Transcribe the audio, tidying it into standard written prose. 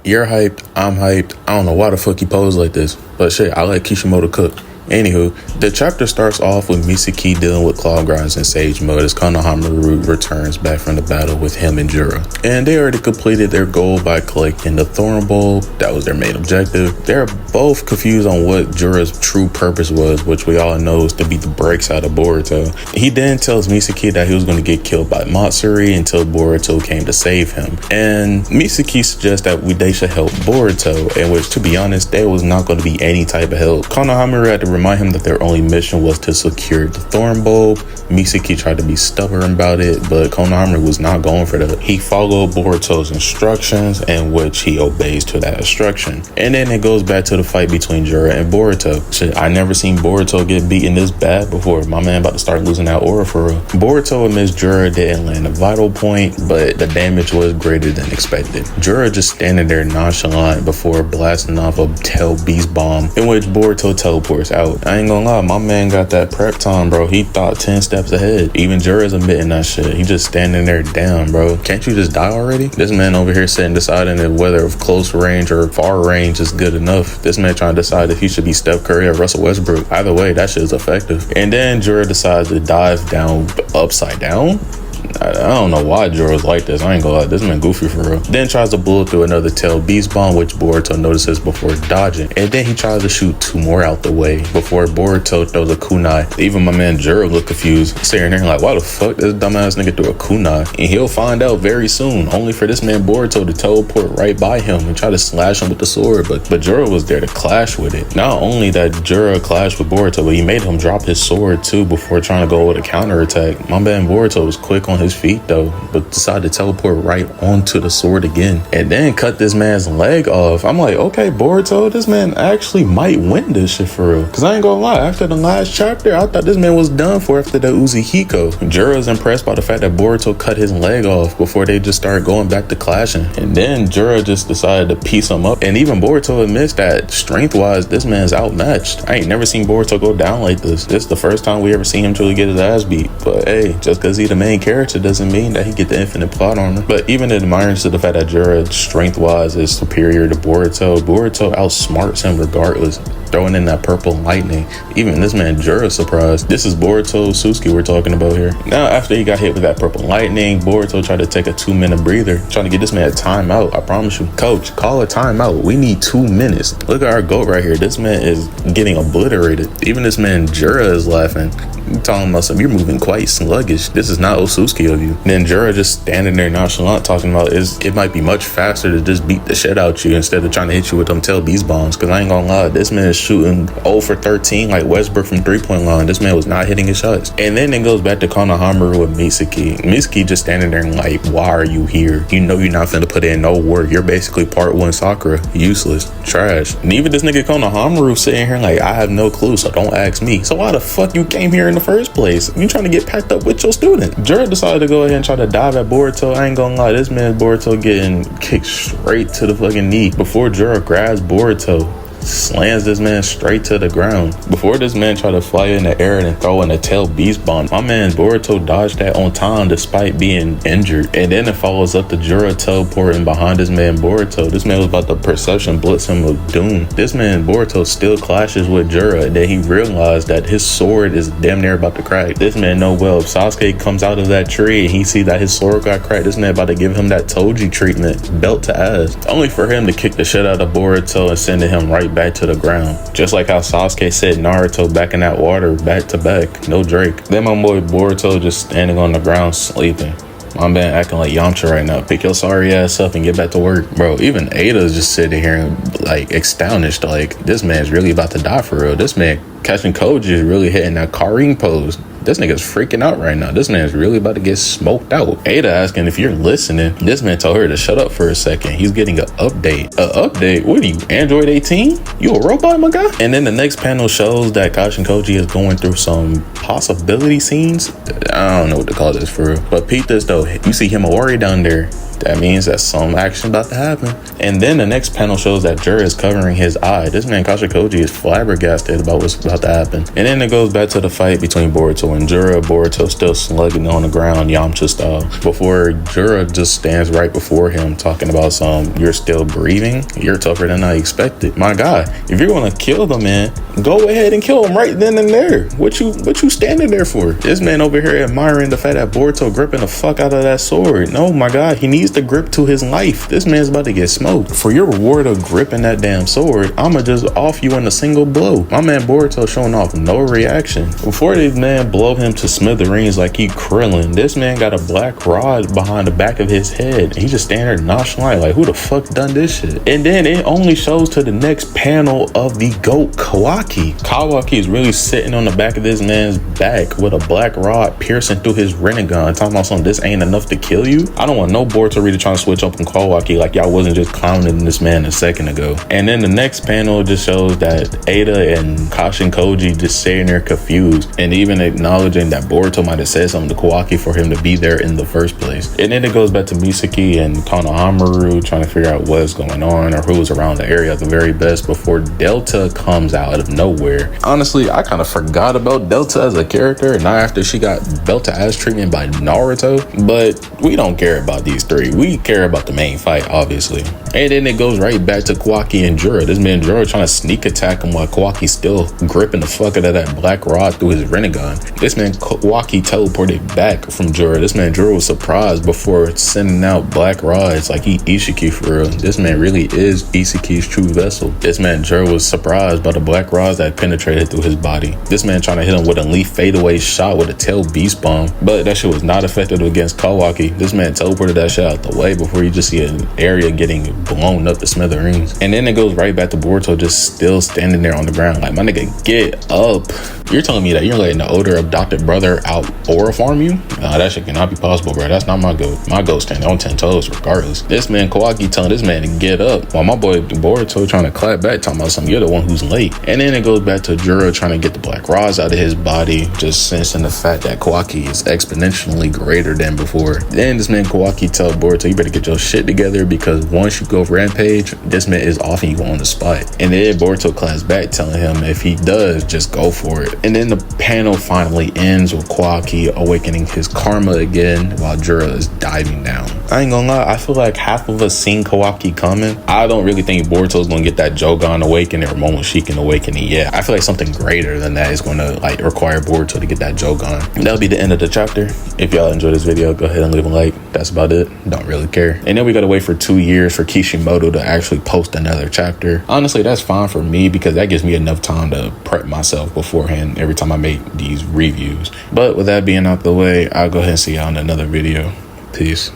You're hyped, I'm hyped. I don't know why the fuck he posed like this, but shit, I let Kishimoto cook. Anywho, the chapter starts off with Misaki dealing with claw grinds in Sage mode as Konohamaru returns back from the battle with him and Jura. And they already completed their goal by collecting the Thorn Bowl. That was their main objective. They're both confused on what Jura's true purpose was, which we all know is to beat the brakes out of Boruto. He then tells Misaki that he was going to get killed by Matsuri until Boruto came to save him. And Misaki suggests that they should help Boruto, in which, to be honest, there was not going to be any type of help. Konohamaru had to remind him that their only mission was to secure the Thorn Bowl. Misaki tried to be stubborn about it, but Konohamaru was not going for that. He followed Boruto's instructions, in which he obeys to that instruction. And then it goes back to the fight between Jura and Boruto. Shit, I never seen Boruto get beaten this bad before. My man about to start losing that aura for real. Boruto amidst Jura didn't land a vital point, but the damage was greater than expected. Jura just standing there nonchalant before blasting off a tail beast bomb, in which Boruto teleports out. I ain't gonna lie, my man got that prep time, bro. He thought 10 steps ahead. Even Jura's admitting that shit. He just standing there down, bro. Can't you just die already? This man over here sitting deciding whether close range or far range is good enough. This man trying to decide if he should be Steph Curry or Russell Westbrook. Either way, that shit is effective. And then Jura decides to dive down upside down. I don't know why Jura's like this. I ain't gonna lie, this man goofy for real. Then tries to blow through another tail beast bomb, which Boruto notices before dodging. And then he tries to shoot two more out the way before Boruto throws a kunai. Even my man Jura look confused, staring there like, why the fuck this dumbass nigga threw a kunai? And he'll find out very soon, only for this man Boruto to teleport right by him and try to slash him with the sword. But Jura was there to clash with it. Not only that Jura clashed with Boruto, but he made him drop his sword too before trying to go with a counterattack. My man Boruto was quick on his feet though, but decided to teleport right onto the sword again and then cut this man's leg off. I'm like, okay, Boruto, this man actually might win this shit for real. Cause I ain't gonna lie, after the last chapter, I thought this man was done for after the Uzihiko. Jura's impressed by the fact that Boruto cut his leg off before they just started going back to clashing. And then Jura just decided to piece him up. And even Boruto admits that strength-wise, this man's outmatched. I ain't never seen Boruto go down like this. This is the first time we ever seen him truly get his ass beat. But hey, just cause he's the main character doesn't mean that he get the infinite plot armor. But even in admirance to the fact that Jura strength-wise is superior to Boruto outsmarts him regardless, throwing in that purple lightning. Even this man Jura surprised. This is Boruto Otsutsuki we're talking about here. Now after he got hit with that purple lightning, Boruto tried to take a 2-minute breather, trying to get this man a timeout. I promise you, coach, call a timeout. We need 2 minutes. Look at our goat right here. This man is getting obliterated. Even this man Jura is laughing. You talking about something, you're moving quite sluggish. This is not Otsutsuki of you. Then Jura just standing there nonchalant talking about it might be much faster to just beat the shit out you instead of trying to hit you with them tail beast bombs. Cause I ain't gonna lie, this man is shooting 0 for 13 like Westbrook from 3-point line. This man was not hitting his shots. And then it goes back to Konohamaru with Misaki. Misaki just standing there like, why are you here? You know you're not finna put in no work. You're basically part 1 Sakura. Useless. Trash. And even this nigga Konohamaru sitting here like, I have no clue, so don't ask me. So why the fuck you came here in the first place? You trying to get packed up with your student. Jura decided to go ahead and try to dive at Boruto. I ain't gonna lie, this man Boruto getting kicked straight to the fucking knee before Jura grabs Boruto. Slams this man straight to the ground. Before this man tried to fly in the air and throw in a tail beast bomb, my man Boruto dodged that on time despite being injured. And then it follows up to Jura teleporting behind this man Boruto. This man was about to perception blitz him with doom. This man Boruto still clashes with Jura, and then he realized that his sword is damn near about to crack. This man know well if Sasuke comes out of that tree and he see that his sword got cracked, this man about to give him that Toji treatment, belt to ass. Only for him to kick the shit out of Boruto and sending him right back to the ground. Just like how Sasuke sent Naruto back in that water back to back. No Drake. Then my boy Boruto just standing on the ground sleeping. My man acting like Yamcha right now. Pick your sorry ass up and get back to work. Bro, even Ada's just sitting here and like astonished. Like, this man's really about to die for real. This man catching Koji is really hitting that Karin pose. This nigga's freaking out right now. This man's really about to get smoked out. Ada asking if you're listening. This man told her to shut up for a second. He's getting an update. An update? What are you, Android 18? You a robot, my guy? And then the next panel shows that Kashin Koji is going through some possibility scenes. I don't know what to call this for real. But peep this though. You see Himawari down there. That means that some action about to happen. And then the next panel shows that Jura is covering his eye. This man Kashin Koji is flabbergasted about what's about to happen. And then it goes back to the fight between Boruto Boruto and Jura. Boruto still slugging on the ground, Yamcha style. Before Jura just stands right before him talking about you're still breathing? You're tougher than I expected. My God, if you're gonna kill the man, go ahead and kill him right then and there. What you standing there for? This man over here admiring the fact that Boruto gripping the fuck out of that sword. No, my God, he needs the grip to his life. This man's about to get smoked. For your reward of gripping that damn sword, I'ma just off you in a single blow. My man Boruto showing off no reaction. Before this man blow him to smithereens like he Krillin, this man got a black rod behind the back of his head. And he just standing there nonchalant like, who the fuck done this shit? And then it only shows to the next panel of the GOAT Kawaki. Kawaki is really sitting on the back of this man's back with a black rod piercing through his Rinnegan, talking about something, this ain't enough to kill you. I don't want no Boruto reader trying to switch up on Kawaki like y'all wasn't just clowning this man a second ago. And then the next panel just shows that Ada and Kashin Koji just sitting there confused and even acknowledging that Boruto might have said something to Kawaki for him to be there in the first place. And then it goes back to Misaki and Konohamaru trying to figure out what's going on or who's around the area at the very best before Delta comes out of nowhere. Honestly, I kind of forgot about Delta as a character, not after she got belt ass treatment by Naruto, but we don't care about these three. We care about the main fight, obviously. And then it goes right back to Kawaki and Jura. This man Jura trying to sneak attack him while Kawaki's still gripping the fuck out of that black rod through his Rinnegan. This man Kawaki teleported back from Jura. This man Jura was surprised before sending out black rods like he Ishiki for real. This man really is Isaki's true vessel. This man Jura was surprised by the black rods that penetrated through his body. This man trying to hit him with a leaf fadeaway shot with a tail beast bomb, but that shit was not effective against Kawaki. This man teleported that shit out the way before you just see an area getting blown up to smithereens. And then it goes right back to Boruto just still standing there on the ground like, my nigga, get up. You're telling me that you're letting the older adopted brother out aura farm you? Nah, that shit cannot be possible, bro. That's not my goat. My goat standing on 10 toes regardless. This man Kawaki telling this man to get up while my boy Boruto trying to clap back talking about something, you're the one who's late. And then it goes back to Jura trying to get the black rods out of his body, just sensing the fact that Kawaki is exponentially greater than before. Then this man Kawaki tell Boruto, you better get your shit together because once you go rampage, this man is offing you on the spot. And then Boruto claps back telling him if he does, just go for it. And then the panel finally ends with Kawaki awakening his karma again while Jura is diving down. I ain't gonna lie, I feel like half of us seen Kawaki coming. I don't really think Boruto's gonna get that Jogan awakening or Momoshikin awakening yet. I feel like something greater than that is gonna like require Boruto to get that Jogan. That'll be the end of the chapter. If y'all enjoyed this video, go ahead and leave a like. That's about it. Don't really care. And then we gotta wait for 2 years for Kishimoto to actually post another chapter. Honestly, that's fine for me because that gives me enough time to prep myself beforehand every time I make these reviews. But with that being out the way, I'll go ahead and see y'all in another video. Peace.